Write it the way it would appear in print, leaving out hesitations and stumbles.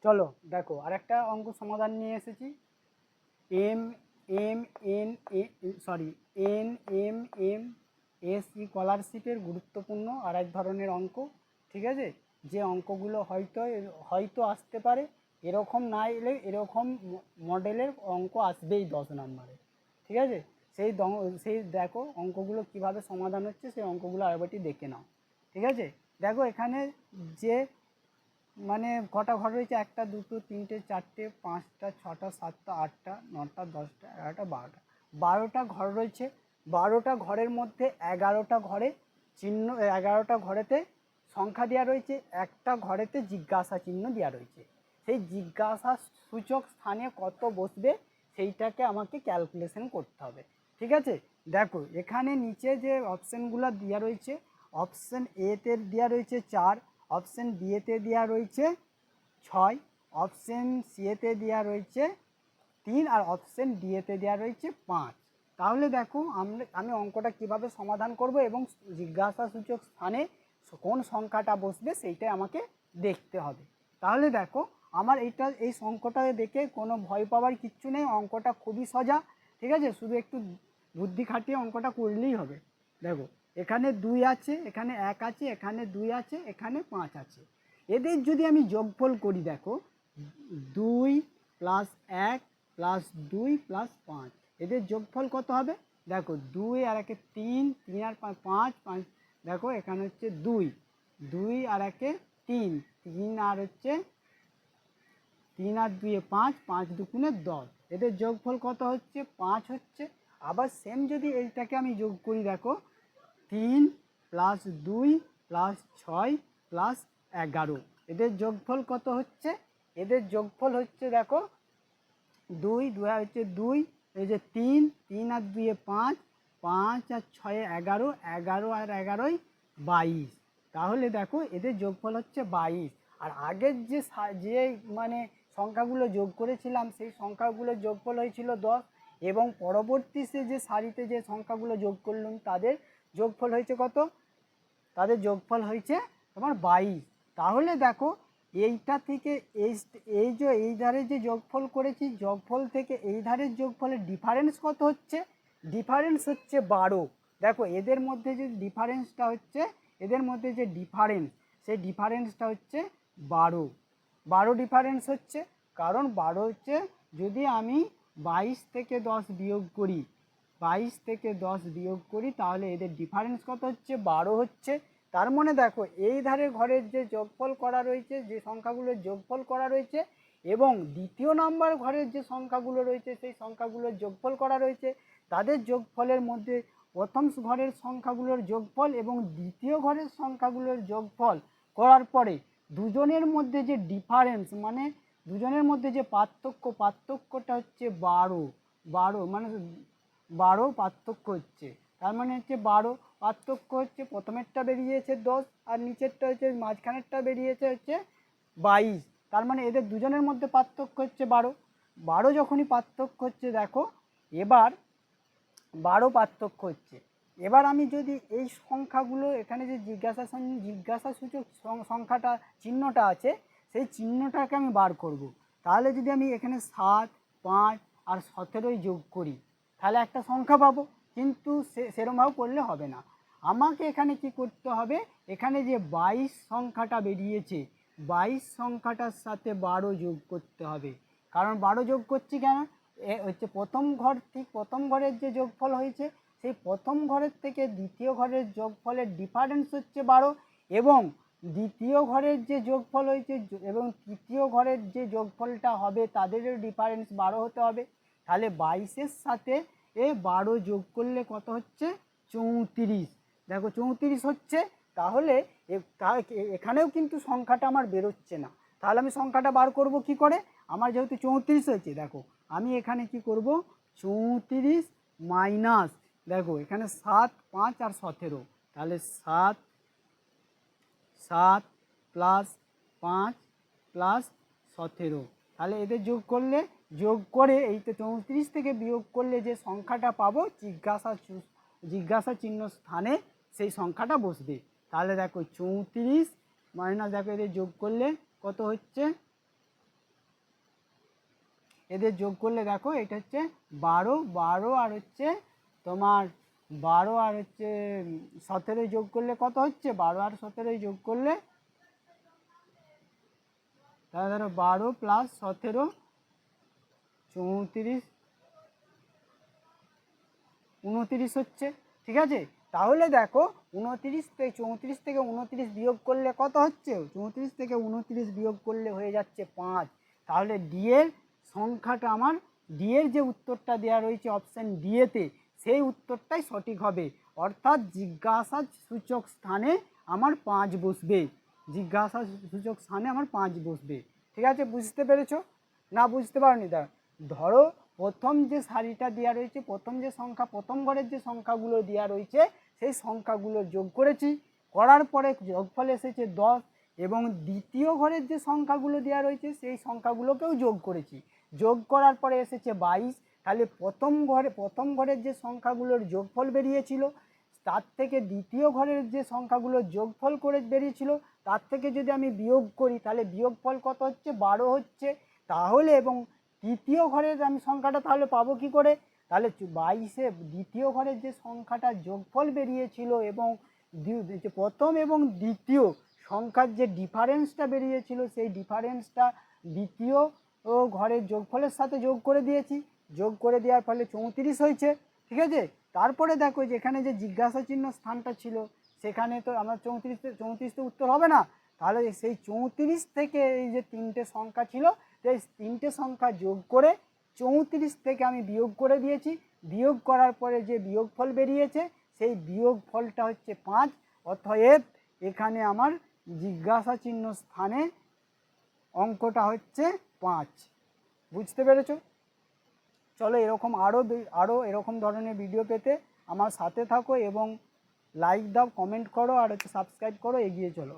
চলো দেখো আরেকটা অঙ্ক সমাধান নিয়ে এসেছি। M M N sorry N M M S স্কলারশিপের গুরুত্বপূর্ণ আর এক ধরনের অঙ্ক। ঠিক আছে, যে অঙ্কগুলো হয়তো আসতে পারে, এরকম না এলে এরকম মডেলের অঙ্ক আসবেই 10 নম্বরে। ঠিক আছে, সেই দেখো অঙ্কগুলো কিভাবে সমাধান হচ্ছে, সেই অঙ্কগুলো আরেকবারটি দেখে নাও। ঠিক আছে, দেখো এখানে যে মানে কটা ঘর রয়েছে, 1 2 3 4 5 6 7 8 9 10 11 12টা 12টা ঘর রয়েছে। 12টা ঘরের মধ্যে 11টা ঘরে চিহ্ন, 11টা ঘরেতে সংখ্যা দেওয়া রয়েছে, একটা ঘরেতে জিজ্ঞাসা চিহ্ন দেওয়া রয়েছে। সেই জিজ্ঞাসা সূচক স্থানে কত বসবে সেইটাকে আমাকে ক্যালকুলেশন করতে হবে। ঠিক আছে, দেখো এখানে নিচে যে অপশানগুলো দেওয়া রয়েছে, অপশান এতে দেওয়া রয়েছে 4, অপশান বিয়েতে দেওয়া রয়েছে 6, অপশান সিয়েতে দেওয়া রয়েছে 3 আর অপশান ডিএতে দেওয়া রয়েছে 5। তাহলে দেখো আমি অঙ্কটা কিভাবে সমাধান করব এবং জিজ্ঞাসা সূচক স্থানে কোন সংখ্যাটা বসবে সেইটাই আমাকে দেখতে হবে। তাহলে দেখো আমার এই অঙ্কটা দেখে কোনো ভয় পাওয়ার কিচ্ছু নেই, অঙ্কটা খুবই সোজা। ঠিক আছে, শুধু একটু বুদ্ধি খাটিয়ে অঙ্কটা করলেই হবে। দেখো এখানে 2 আছে, এখানে 1 আছে, এখানে 2 আছে, এখানে 5 আছে। এদের যদি আমি যোগফল করি, দেখো 2 প্লাস 1 প্লাস 2 প্লাস 5, এদের যোগফল কত হবে? দেখো 2 আর 1 3, 3 আর 5 5, দেখো এখানে হচ্ছে 2, 2 আর 1 3, 3 আর হচ্ছে 3 আর 2 5, 5 2 10, এদের যোগফল কত হচ্ছে? 5 হচ্ছে। আবার সেম যদি এইটাকে আমি যোগ করি, দেখো 3 প্লাস 2 প্লাস 6 প্লাস 11, এদের যোগফল কত হচ্ছে? এদের যোগফল হচ্ছে দেখো 2 2 হচ্ছে 2, এই যে 3, 3 আর 2 5, 5 আর 6 11, 11 আর 11 22। তাহলে দেখো এদের যোগফল হচ্ছে 22। আর আগের যে মানে সংখ্যাগুলো যোগ করেছিলাম সেই সংখ্যাগুলোর যোগফল হয়েছিল 10, এবং পরবর্তী যে সারিতে যে সংখ্যাগুলো যোগ করলাম তাদের যোগফল হয়েছে কত? তাদের যোগফল হয়েছে তোমার 22। তাহলে দেখো এইটা থেকে এই ধারে যে যোগফল করেছি, যোগফল থেকে এই ধারের যোগফলের ডিফারেন্স কত হচ্ছে? ডিফারেন্স হচ্ছে 12। দেখো এদের মধ্যে যে ডিফারেন্সটা হচ্ছে, এদের মধ্যে যে ডিফারেন্স, সেই ডিফারেন্সটা হচ্ছে 12। 12 ডিফারেন্স হচ্ছে, কারণ 12 হচ্ছে, যদি আমি 22 থেকে 10 বিয়োগ করি, 22 থেকে 10 বিয়োগ করি, তাহলে এদের ডিফারেন্স কত হচ্ছে? 12 হচ্ছে। তার মানে দেখো এই ধারে ঘরের যে যোগফল করা রয়েছে, যে সংখ্যাগুলোর যোগফল করা রয়েছে, এবং দ্বিতীয় নাম্বার ঘরের যে সংখ্যাগুলো রয়েছে সেই সংখ্যাগুলোর যোগফল করা রয়েছে, তাদের যোগফলের মধ্যে প্রথম ঘরের সংখ্যাগুলোর যোগফল এবং দ্বিতীয় ঘরের সংখ্যাগুলোর যোগফল করার পরে দুজনের মধ্যে যে ডিফারেন্স, মানে দুজনের মধ্যে যে পার্থক্যটা হচ্ছে 12। 12 মানে 12 পার্থক্য হচ্ছে, তার মানে হচ্ছে 12 পার্থক্য হচ্ছে, প্রথমেরটা বেরিয়েছে 10 আর নিচেরটা হচ্ছে, মাঝখানেরটা বেরিয়েছে হচ্ছে 22। তার মানে এদের দুজনের মধ্যে পার্থক্য হচ্ছে 12। 12 যখনই পার্থক্য হচ্ছে, দেখো এবার 12 পার্থক্য হচ্ছে। এবার আমি যদি এই সংখ্যাগুলো, এখানে যে জিজ্ঞাসা সূচক সংখ্যাটা চিহ্নটা আছে, সেই চিহ্নটাকে আমি বার করব। তাহলে যদি আমি এখানে 7 5 আর 17 যোগ করি, তাহলে একটা সংখ্যা পাবো, কিন্তু সেরকমভাবে করলে হবে না। আমাকে এখানে কি করতে হবে? এখানে যে 22 সংখ্যাটা বেরিয়েছে, 22 সংখ্যাটার সাথে 12 যোগ করতে হবে। কারণ 12 যোগ করছি কেন? হচ্ছে প্রথম ঘরের যে যোগফল হয়েছে, সেই প্রথম ঘরের থেকে দ্বিতীয় ঘরের যোগফলের ডিফারেন্স হচ্ছে 12, এবং দ্বিতীয় ঘরের যে যোগফল হয়েছে এবং তৃতীয় ঘরের যে যোগফলটা হবে তাদেরও ডিফারেন্স 12 হতে হবে। তাহলে 22-এর সাথে 12 যোগ করলে কত হচ্ছে? 34। দেখো 34 হচ্ছে। তাহলে এখানেও কিন্তু সংখ্যাটা আমার বেরোচ্ছে না। তাহলে আমি সংখ্যাটা বার করব কি করে? আমার যেহেতু 34 হয়েছে, দেখো আমি এখানে কি করব, 34 মাইনাস, দেখো এখানে 7 5 আর 17, তাহলে 7 7 প্লাস 5 প্লাস 17, তাহলে এদের যোগ করে এই তো 34 থেকে বিয়োগ করলে যে সংখ্যাটা পাবো জিজ্ঞাসা চিহ্ন স্থানে সেই সংখ্যাটা বসবে। তাহলে দেখো 34 মাইনাস, দেখো এদের যোগ করলে কত হচ্ছে? এদের যোগ করলে দেখো এটা হচ্ছে 12, 12 আর হচ্ছে তোমার 12 আর হচ্ছে 17 যোগ করলে কত হচ্ছে, 12 আর 17 যোগ করলে তাহলে ধরো 12 প্লাস 17 34 29 হচ্ছে, ঠিক আছে। তাহলে দেখো 29 থেকে 34 থেকে 29 বিয়োগ করলে কত হচ্ছে, 34 থেকে 29 বিয়োগ করলে হয়ে যাচ্ছে 5। তাহলে ডি এর সংখ্যাটা আমার, ডি এর যে উত্তরটা দেওয়া রয়েছে অপশান ডি এতে, সেই উত্তরটাই সঠিক হবে। অর্থাৎ জিজ্ঞাসা সূচক স্থানে আমার 5 বসবে, জিজ্ঞাসা সূচক স্থানে আমার 5 বসবে। ঠিক আছে, বুঝতে পেরেছো না বুঝতে পারোনি? ধরো প্রথম যে সারিটা দেওয়া রয়েছে, প্রথম যে সংখ্যা, প্রথম ঘরের যে সংখ্যাগুলো দেওয়া রয়েছে সেই সংখ্যাগুলো যোগ করেছি, করার পরে যোগফল এসেছে 10, এবং দ্বিতীয় ঘরের যে সংখ্যাগুলো দেওয়া রয়েছে সেই সংখ্যাগুলোকেও যোগ করেছি, যোগ করার পরে এসেছে 22। তাহলে প্রথম ঘরের যে সংখ্যাগুলোর যোগফল বেরিয়েছিল, তার থেকে দ্বিতীয় ঘরের যে সংখ্যাগুলোর যোগফল করে বেরিয়েছিল তার থেকে যদি আমি বিয়োগ করি তাহলে বিয়োগফল কত হচ্ছে, 12 হচ্ছে। তাহলে এবং তৃতীয় ঘরের আমি সংখ্যাটা তাহলে পাবো কি করে, তাহলে 22-এ দ্বিতীয় ঘরের যে সংখ্যাটা যোগফল বেরিয়েছিল এবং প্রথম এবং দ্বিতীয় সংখ্যার যে ডিফারেন্সটা বেরিয়েছিল সেই ডিফারেন্সটা দ্বিতীয় ঘরের যোগফলের সাথে যোগ করে দিয়েছি, যোগ করে দেওয়ার ফলে 34 হয়েছে। ঠিক আছে, তারপরে দেখো যেখানে যে জিজ্ঞাসা চিহ্ন স্থানটা ছিল সেখানে তো আমার 34 তো উত্তর হবে না, তাহলে সেই 34 থেকে এই যে তিনটে সংখ্যা ছিল সেই তিনটে সংখ্যা যোগ করে 34 থেকে আমি বিয়োগ করে দিয়েছি, বিয়োগ করার পরে যে বিয়োগফল বেরিয়েছে সেই বিয়োগফলটা হচ্ছে 5। অতএব এখানে আমার জিজ্ঞাসা চিহ্ন স্থানে অঙ্কটা হচ্ছে 5। বুঝতে পেরেছো? চলো এরকম আরও এরকম ধরনের ভিডিও পেতে আমার সাথে থাকো এবং লাইক দাও, কমেন্ট করো আর হচ্ছে সাবস্ক্রাইব করো, এগিয়ে চলো।